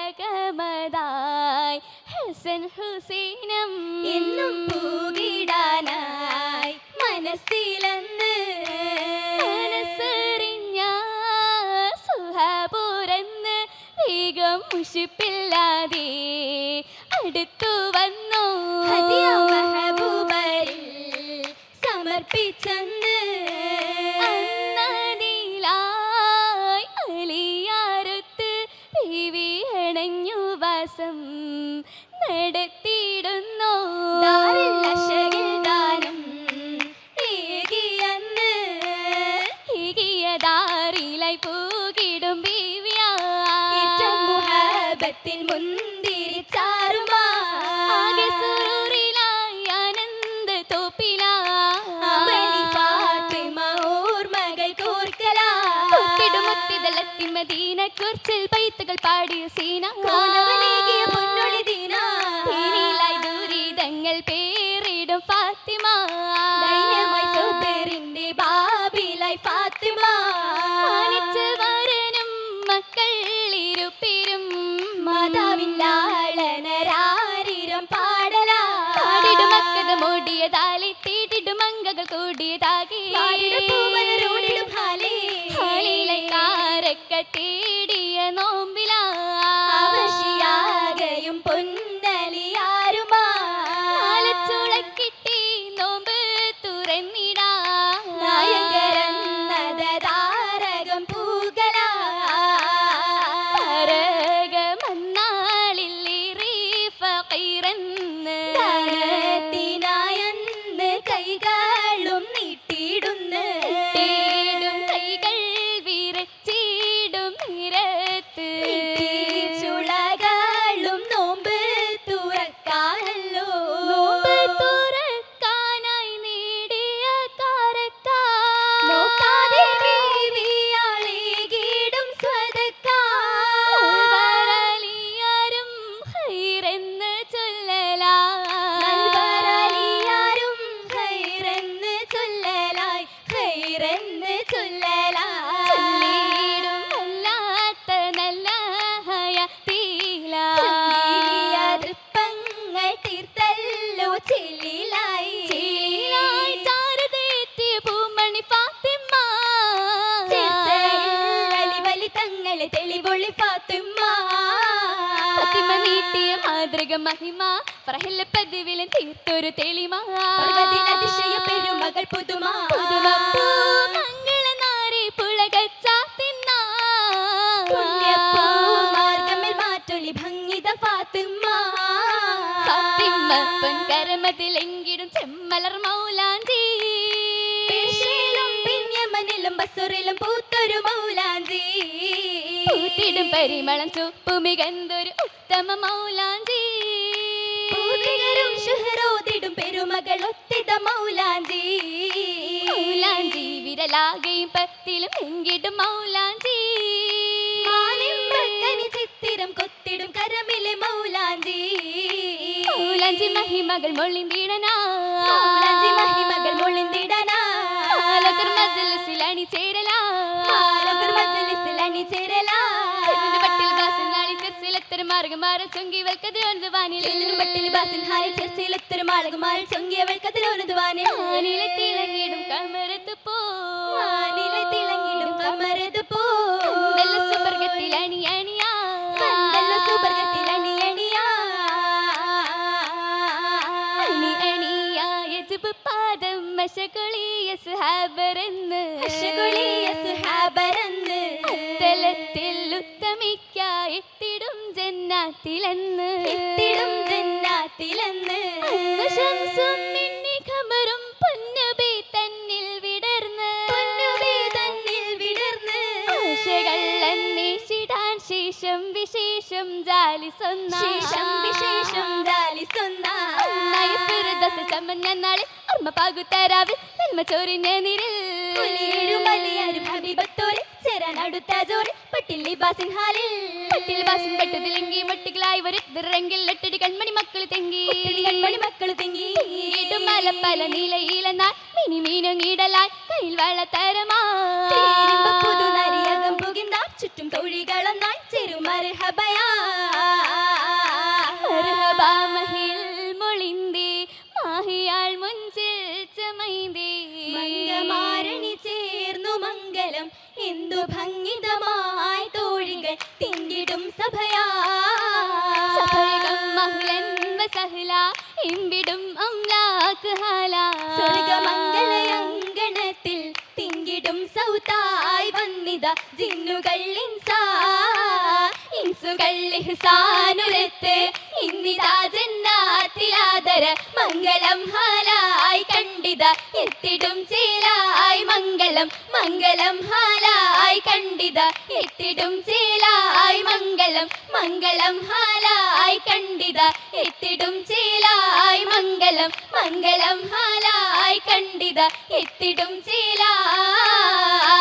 പുളകമതായി ഹസൻ ഹുസൈനം എന്നും പൂകിടാനായി മനസ്സിലെന്ന് മനസ്സറിഞ്ഞ സുഹബുറന്ന് വേഗം മുഷിപ്പില്ലാതെ അടുത്തു വന്നു ഹദിയ മെഹബൂബരിൽ സമർപ്പിച്ചെന്ന് അന്നതിലായി അലിയാരത്ത് ബീവി അണഞ്ഞു വാസം നടത്തിയിടുന്നു ദാരിൽ അശകിൽ ദാനം ഏകിയെന്ന് ഏകിയ ദാറിലായി പൂകിടും ബീവിയാ മുഹബത്തിൽ മുന്തിരിച്ചാറുമാ ആകെ സുറൂറിലായി ആനന്ദ അമളി ഫാത്തിമ ഓർമ്മകൾ കോർക്കലാ മുത്തിദളത്തി മദീന കുർച്ചിൽ ബൈത്തുകൾ പാടിയ സീന കോനവനേകിയ പൊന്നൊളി ദീന ദീനിലായി ദുരിതങ്ങൾ പേരിടും ഫാത്തിമ ദൈന്യമായി സോദരിന്റെ ബാബിലായി ഫാത്തിമ മാനിച്ച് വരനും മക്കൾ ഇരുപ്പിരും മാതാവില്ലാളനരാരിരം പാടലാ പാടിടും മക്കത മൂടിയതാലി തീടിടും അങ്കകൾ കൂടിയതാകി പൂവലരോടിടും ഹാലേ ഹാലിലെ കാരക്ക തേടിയ നോമ്പിലാ ആവശ്യാകയും പൊന്നലിയാരുമാ നാലച്ചുളക്കിട്ടി നോമ്പ് തുറന്നിടാ നായകരന്നതാരകം പൂകലാ താരകമന്നാളിൽ ഫഖീറന്ന് ദാനത്തിനായെന്ന് കൈകളും നീട്ടിയിടുന്ന് തേടും കൈകൾ വിരച്ചിടും നിരത്ത് ചുളകളും നോമ്പ് തുറക്കാനല്ലോ നോമ്പ് തുറക്കാനായി നേടിയ കാരക്ക നോക്കാതെ ബീവിയാളേകിടും സ്വതക്ക നൽവരലിയാരും ഹൈറെന്ന് ചൊല്ലലാ നൽവരലിയാരും ഖൈറെന്ന് ചൊല്ലലായി ഖൈറെന്ന് ചൊല്ലലായി ചൊല്ലിയിടും വല്ലാത്ത നല്ല ഹയാത്തീലാ ചൊല്ലിയ തൃപ്പങ്ങൾ തീർത്തല്ലോ ചെല്ലിലായി ചീലായി ചാരുതേറ്റിയ പൂമണി ഫാത്തിമ അലിവലി തങ്ങളെ തെളിവൊളി ഫാത്തിമ ഫാത്തിമ നീട്ടിയ മാതൃക മഹിമ പറഹില്ല പതിവിലും തീർത്തൊരു തെളിമ അതിശയ പെരുമകൾ പുതുമ മംഗളനാരി പുളകച്ചാത്തിന്ന മാർഗമിൽ മാറ്റൊലി ഭംഗിത ഫാത്തിമ ഫാത്തിമ പൊൻകരമതിലെങ്കിടും ചെമ്മലർ മൗലാഞ്ചി പേർഷ്യയിലും പിന്യമനിലും ബസുറിലും പൂത്തൊരു മൗലാഞ്ചി പൂത്തിടും പരിമളം ചുപ്പുമികന്തൊരു ഉത്തമ മൗലാഞ്ചി പൂതികരും ഷുഹറോദിടും പെരുമകൾ ഒത്തിത മൗലാഞ്ചി മൗലാഞ്ചി വിരലാകെയും പത്തിലും എങ്കിടും മൗലാഞ്ചി മാനിമ്പക്കനി ചിത്തിരം കൊത്തിടും കരമിലെ മൗലാഞ്ചി മൗലാഞ്ചി മഹിമകൾ മൊളിന്തിടനാ മൗലാഞ്ചി മഹിമകൾ മൊളിന്തിടനാ ആലകർ മജ്ലിസിൽ അണിചേരലാ ആലകർ മജ്ലിസിൽ അണിചേരലാ ചെല്ലിന് പട്ടിൽ ബാസിൽ നാളി ചെർസിലെത്തരം മാർഗമാറ ചൊങ്കിവൽ കതിരോനത് വാനിൽ ചെല്ലിനും പട്ടിൽ ബാസിൽ ഹാരി ചെർച്ചിലെത്തൊരു മാളകുമാരിൽ ചൊങ്കിയവൾ കതിരോനത് വാനിൽ വാനിലെ തിളങ്ങിടും കമരത്ത് പോ വാനിലെ തിളങ്ങിടും കമരത് പോ കണ്ടല്ല സുവർഗത്തിൽ അണിയണിയാ കണ്ടല്ലോ സുവർഗത്തിൽ അണിയണിയാ അണി അണിയായ ജുബ് പാദം മശകുളിയ സുഹാബരെന്ന് അശകുളിയ സുഹാബരെന്ന് തലത്തിൽ ഉത്തമിക്കായി എത്തിടും ജന്നാത്തിലെന്ന് എത്തിടും ജന്നാത്തിലെന്ന് ശംസും മിന്നി ഖമറും പൊന്നുബി തന്നിൽ വിടർന്ന് പൊന്നുബി തന്നിൽ വിടർന്ന് ആശകൾ അന്വേഷിടാൻ ശേഷം വിശേഷം ജാലി ശേഷം വിശേഷം ജാലിസൊന്ന ചമഞ്ഞ നാളിൽ ഓർമ്മ പാകുത്തരാവിൽ നന്മ ചോരിഞ്ഞ നിരിൽ കുലിയേഴുമലിയാരും ഹബീബത്തോരെ ചേരാനടുത്ത ജോറി പട്ടിൽ ലിബാസിൻ ഹാലിൽ പട്ടിൽ ബാസിൻ പെട്ടതിലെങ്കി മട്ടികളായി വരുറെങ്കിൽ എട്ടടി കൺമണി മക്കൾ തെങ്കി കൺമണി മക്കൾ തെങ്ങി മല പല നിലയിലെന്നാൽ മിനി മീനുങ്ങിടലായി കയ്യിൽ വളത്തരമാ പുതുനരിയകം പുകിന്താർ ചുറ്റും തൊഴികളൊന്നായി ചെറുമറ് മർഹബയാ മർഹബാ മഹിൽ മൊളിന്തേ മാഹിയാൾ മുൻപിൽ ചമൈന്തേ മംഗമാരണി ചേർന്നു മംഗലം എന്തു ഭംഗിതമായി തോഴികൾ തിങ്കിടും സഭയാ സഫരികം മഹ്ലൻ വസഹ്ല ഇമ്പിടും അംലാക്ക് ഹാല സ്വർഗമംഗലയങ്കണത്തിൽ തിങ്കിടും സൗതായി വന്നിത ജിന്നുകൾ ഇൻസുകൾ ഇഹ്സാനുരത്ത് ഇന്നിതാ ജന്നാത്തിലാദര മംഗളം ഹാലായി കണ്ടിത എത്തിടും ചേലായി മംഗളം മംഗളം ഹാലായി കണ്ടിത എത്തിടും ചേലായി മംഗളം മംഗളം ഹാലായി കണ്ടിത എത്തിടും ചേലായി മംഗളം മംഗളം ഹാലായി കണ്ടിത എത്തിടും ചേലായി